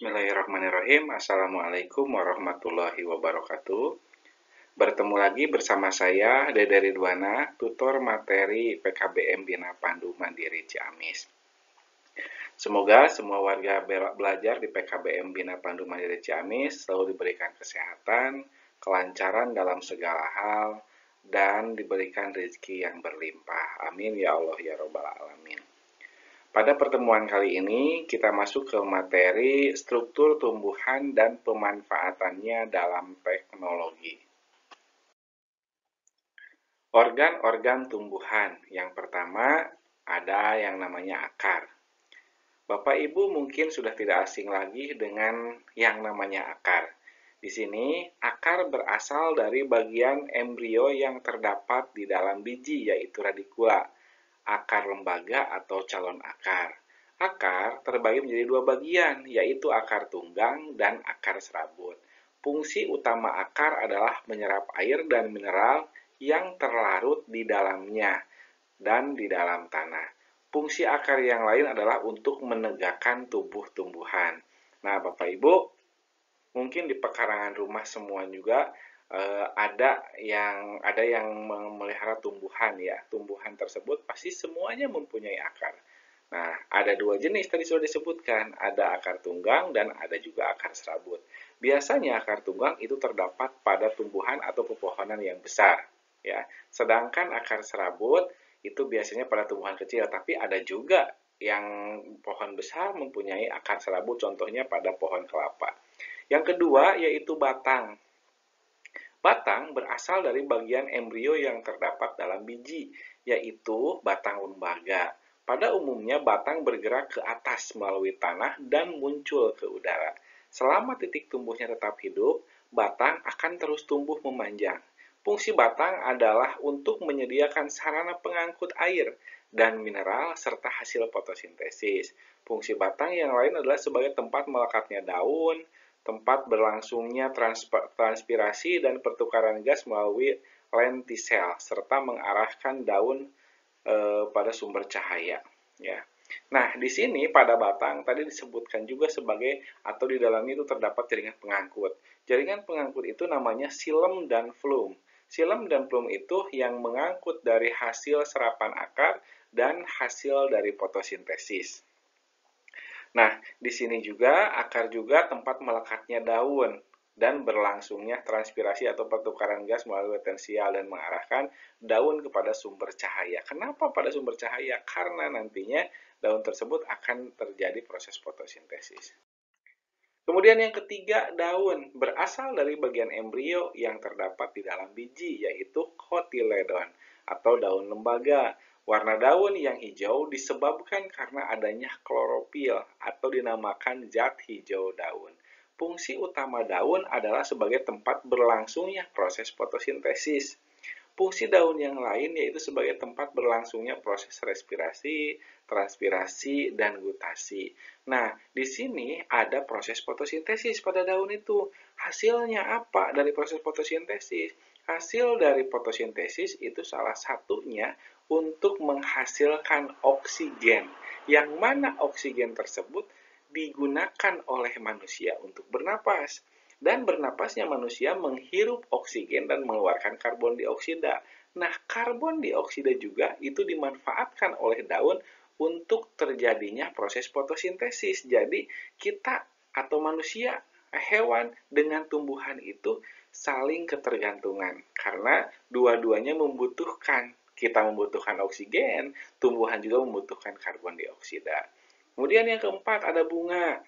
Bismillahirrahmanirrahim. Assalamualaikum warahmatullahi wabarakatuh. Bertemu lagi bersama saya, Dede Ridwana, tutor materi PKBM Bina Pandu Mandiri Ciamis. Semoga semua warga belajar di PKBM Bina Pandu Mandiri Ciamis selalu diberikan kesehatan, kelancaran dalam segala hal, dan diberikan rezeki yang berlimpah. Amin ya Allah ya Rabbal Alamin. Pada pertemuan kali ini, kita masuk ke materi struktur tumbuhan dan pemanfaatannya dalam teknologi. Organ-organ tumbuhan. Yang pertama, ada yang namanya akar. Bapak Ibu mungkin sudah tidak asing lagi dengan yang namanya akar. Di sini, akar berasal dari bagian embrio yang terdapat di dalam biji, yaitu radikula. Akar lembaga atau calon akar. Akar terbagi menjadi dua bagian, yaitu akar tunggang dan akar serabut. Fungsi utama akar adalah menyerap air dan mineral yang terlarut di dalamnya dan di dalam tanah. Fungsi akar yang lain adalah untuk menegakkan tubuh tumbuhan. Nah, Bapak Ibu, mungkin di pekarangan rumah semua juga ada yang memelihara tumbuhan ya. Tumbuhan tersebut pasti semuanya mempunyai akar. Nah, ada dua jenis tadi sudah disebutkan, ada akar tunggang dan ada juga akar serabut. Biasanya akar tunggang itu terdapat pada tumbuhan atau pepohonan yang besar, ya. Sedangkan akar serabut itu biasanya pada tumbuhan kecil, tapi ada juga yang pohon besar mempunyai akar serabut, contohnya pada pohon kelapa. Yang kedua yaitu batang. Batang berasal dari bagian embrio yang terdapat dalam biji, yaitu batang lembaga. Pada umumnya batang bergerak ke atas melalui tanah dan muncul ke udara. Selama titik tumbuhnya tetap hidup, batang akan terus tumbuh memanjang. Fungsi batang adalah untuk menyediakan sarana pengangkut air dan mineral serta hasil fotosintesis. Fungsi batang yang lain adalah sebagai tempat melekatnya daun, tempat berlangsungnya transpirasi dan pertukaran gas melalui lentisel, serta mengarahkan daun pada sumber cahaya. Ya. Nah, di sini pada batang tadi disebutkan juga sebagai atau di dalamnya itu terdapat jaringan pengangkut. Jaringan pengangkut itu namanya silem dan flum. Silem dan flum itu yang mengangkut dari hasil serapan akar dan hasil dari fotosintesis. Nah, di sini juga akar juga tempat melekatnya daun dan berlangsungnya transpirasi atau pertukaran gas melalui potensial dan mengarahkan daun kepada sumber cahaya. Kenapa pada sumber cahaya? Karena nantinya daun tersebut akan terjadi proses fotosintesis. Kemudian yang ketiga, daun berasal dari bagian embrio yang terdapat di dalam biji, yaitu kotiledon atau daun lembaga. Warna daun yang hijau disebabkan karena adanya klorofil atau dinamakan zat hijau daun. Fungsi utama daun adalah sebagai tempat berlangsungnya proses fotosintesis. Fungsi daun yang lain yaitu sebagai tempat berlangsungnya proses respirasi, transpirasi, dan gutasi. Nah, di sini ada proses fotosintesis pada daun itu. Hasilnya apa dari proses fotosintesis? Hasil dari fotosintesis itu salah satunya untuk menghasilkan oksigen, yang mana oksigen tersebut digunakan oleh manusia untuk bernapas. Dan bernapasnya manusia menghirup oksigen dan mengeluarkan karbon dioksida. Nah, karbon dioksida juga itu dimanfaatkan oleh daun untuk terjadinya proses fotosintesis. Jadi, kita atau manusia, hewan dengan tumbuhan itu saling ketergantungan karena dua-duanya membutuhkan. Kita membutuhkan oksigen, tumbuhan juga membutuhkan karbon dioksida. Kemudian yang keempat ada bunga.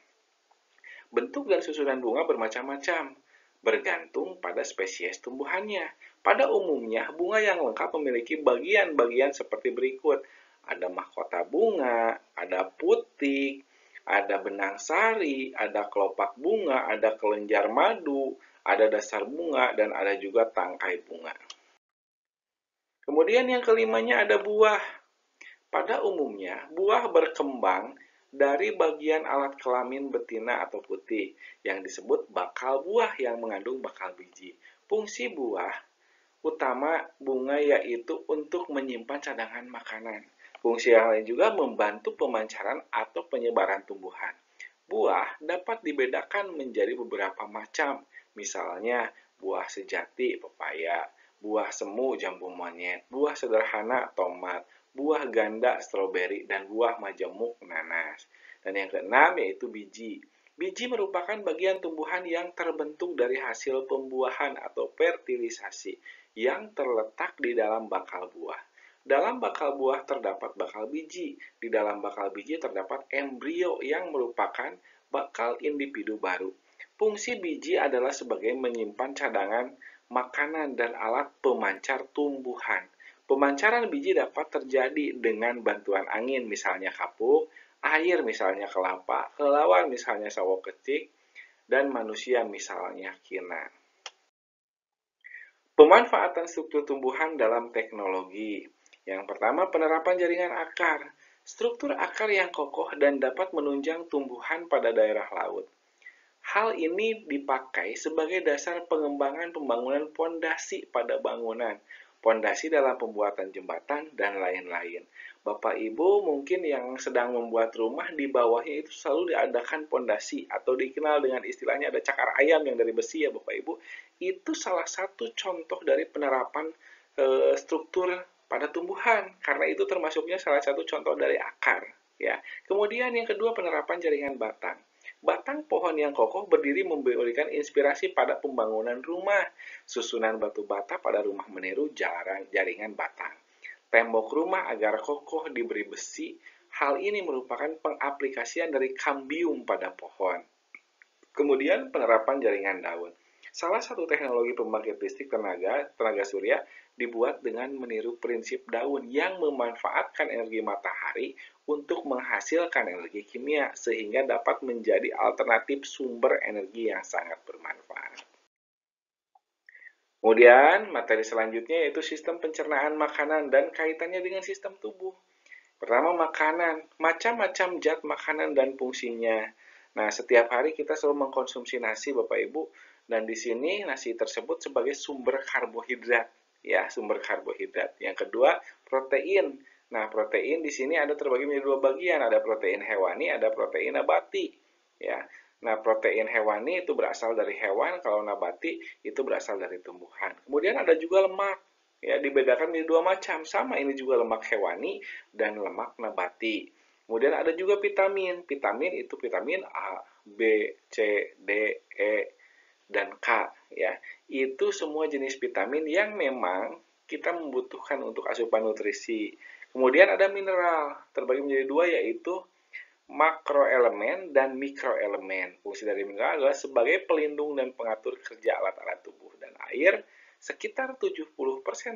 Bentuk dan susunan bunga bermacam-macam, bergantung pada spesies tumbuhannya. Pada umumnya, bunga yang lengkap memiliki bagian-bagian seperti berikut. Ada mahkota bunga, ada putik, ada benang sari, ada kelopak bunga, ada kelenjar madu, ada dasar bunga, dan ada juga tangkai bunga. Kemudian yang kelimanya ada buah. Pada umumnya, buah berkembang dari bagian alat kelamin betina atau putih yang disebut bakal buah yang mengandung bakal biji. Fungsi buah utama bunga yaitu untuk menyimpan cadangan makanan. Fungsi yang lain juga membantu pemancaran atau penyebaran tumbuhan. Buah dapat dibedakan menjadi beberapa macam, misalnya buah sejati, pepaya, buah semu, jambu monyet, buah sederhana, tomat, buah ganda, stroberi, dan buah majemuk, nanas. Dan yang keenam yaitu biji. Biji merupakan bagian tumbuhan yang terbentuk dari hasil pembuahan atau fertilisasi yang terletak di dalam bakal buah. Dalam bakal buah terdapat bakal biji. Di dalam bakal biji terdapat embrio yang merupakan bakal individu baru. Fungsi biji adalah sebagai menyimpan cadangan makanan dan alat pemancar tumbuhan. Pemancaran biji dapat terjadi dengan bantuan angin, misalnya kapuk, air misalnya kelapa, kelelawar misalnya sawo kecik, dan manusia misalnya kina. Pemanfaatan struktur tumbuhan dalam teknologi. Yang pertama, penerapan jaringan akar. Struktur akar yang kokoh dan dapat menunjang tumbuhan pada daerah laut. Hal ini dipakai sebagai dasar pengembangan pembangunan pondasi pada bangunan, pondasi dalam pembuatan jembatan, dan lain-lain. Bapak Ibu mungkin yang sedang membuat rumah di bawahnya itu selalu diadakan pondasi atau dikenal dengan istilahnya ada cakar ayam yang dari besi ya Bapak Ibu. Itu salah satu contoh dari penerapan struktur pada tumbuhan karena itu termasuknya salah satu contoh dari akar ya. Kemudian yang kedua penerapan jaringan batang. Batang pohon yang kokoh berdiri memberikan inspirasi pada pembangunan rumah. Susunan batu bata pada rumah meniru jaringan batang. Tembok rumah agar kokoh diberi besi. Hal ini merupakan pengaplikasian dari kambium pada pohon. Kemudian penerapan jaringan daun. Salah satu teknologi pembangkit listrik tenaga surya dibuat dengan meniru prinsip daun yang memanfaatkan energi matahari untuk menghasilkan energi kimia sehingga dapat menjadi alternatif sumber energi yang sangat bermanfaat. Kemudian materi selanjutnya yaitu sistem pencernaan makanan dan kaitannya dengan sistem tubuh. Pertama makanan, macam-macam zat makanan dan fungsinya. Nah, setiap hari kita selalu mengkonsumsi nasi Bapak Ibu dan di sini nasi tersebut sebagai sumber karbohidrat ya, sumber karbohidrat. Yang kedua, protein. Nah, protein di sini ada terbagi menjadi dua bagian, ada protein hewani, ada protein nabati ya. Nah, protein hewani itu berasal dari hewan, kalau nabati itu berasal dari tumbuhan. Kemudian ada juga lemak. Ya, dibedakan menjadi dua macam. Sama ini juga lemak hewani dan lemak nabati. Kemudian ada juga vitamin. Vitamin itu vitamin A, B, C, D, E, dan K ya. Itu semua jenis vitamin yang memang kita membutuhkan untuk asupan nutrisi. Kemudian ada mineral, terbagi menjadi dua yaitu makroelemen dan mikroelemen. Fungsi dari mineral adalah sebagai pelindung dan pengatur kerja alat-alat tubuh dan air. Sekitar 70%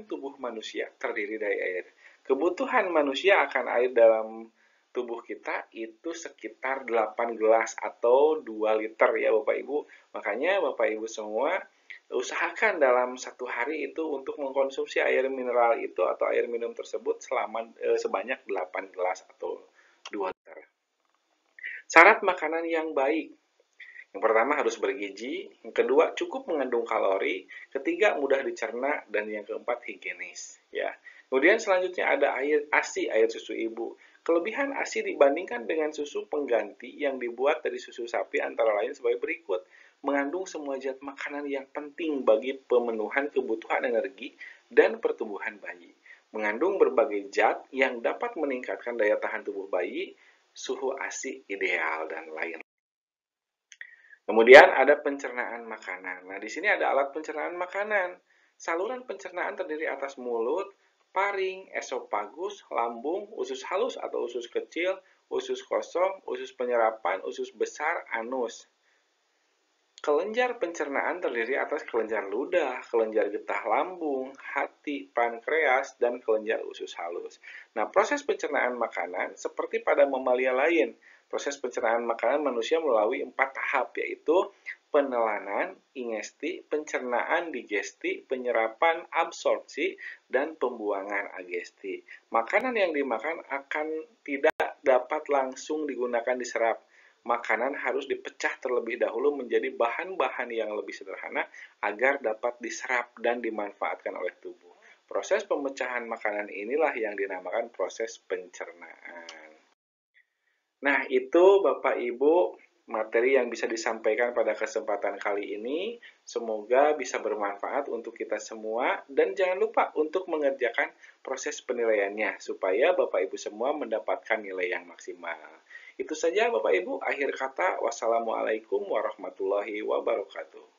tubuh manusia terdiri dari air. Kebutuhan manusia akan air dalam tubuh kita itu sekitar 8 gelas atau 2 liter ya Bapak Ibu. Makanya Bapak Ibu semua usahakan dalam satu hari itu untuk mengkonsumsi air mineral itu atau air minum tersebut sebanyak 8 gelas atau 2 liter. Syarat makanan yang baik. Yang pertama harus bergizi, yang kedua cukup mengandung kalori, ketiga mudah dicerna, dan yang keempat higienis. Ya. Kemudian selanjutnya ada ASI, air susu ibu. Kelebihan ASI dibandingkan dengan susu pengganti yang dibuat dari susu sapi antara lain sebagai berikut. Mengandung semua zat makanan yang penting bagi pemenuhan kebutuhan energi dan pertumbuhan bayi. Mengandung berbagai zat yang dapat meningkatkan daya tahan tubuh bayi, suhu ASI ideal, dan lain. Kemudian ada pencernaan makanan. Nah, di sini ada alat pencernaan makanan. Saluran pencernaan terdiri atas mulut, paring, esofagus, lambung, usus halus atau usus kecil, usus kosong, usus penyerapan, usus besar, anus. Kelenjar pencernaan terdiri atas kelenjar ludah, kelenjar getah lambung, hati, pankreas, dan kelenjar usus halus. Nah, proses pencernaan makanan seperti pada mamalia lain. Proses pencernaan makanan manusia melalui 4 tahap, yaitu penelanan, ingesti, pencernaan, digesti, penyerapan, absorpsi, dan pembuangan agesti. Makanan yang dimakan akan tidak dapat langsung digunakan diserap. Makanan harus dipecah terlebih dahulu menjadi bahan-bahan yang lebih sederhana agar dapat diserap dan dimanfaatkan oleh tubuh. Proses pemecahan makanan inilah yang dinamakan proses pencernaan. Nah, itu Bapak Ibu materi yang bisa disampaikan pada kesempatan kali ini. Semoga bisa bermanfaat untuk kita semua dan jangan lupa untuk mengerjakan proses penilaiannya supaya Bapak Ibu semua mendapatkan nilai yang maksimal. Itu saja Bapak Ibu, akhir kata wassalamualaikum warahmatullahi wabarakatuh.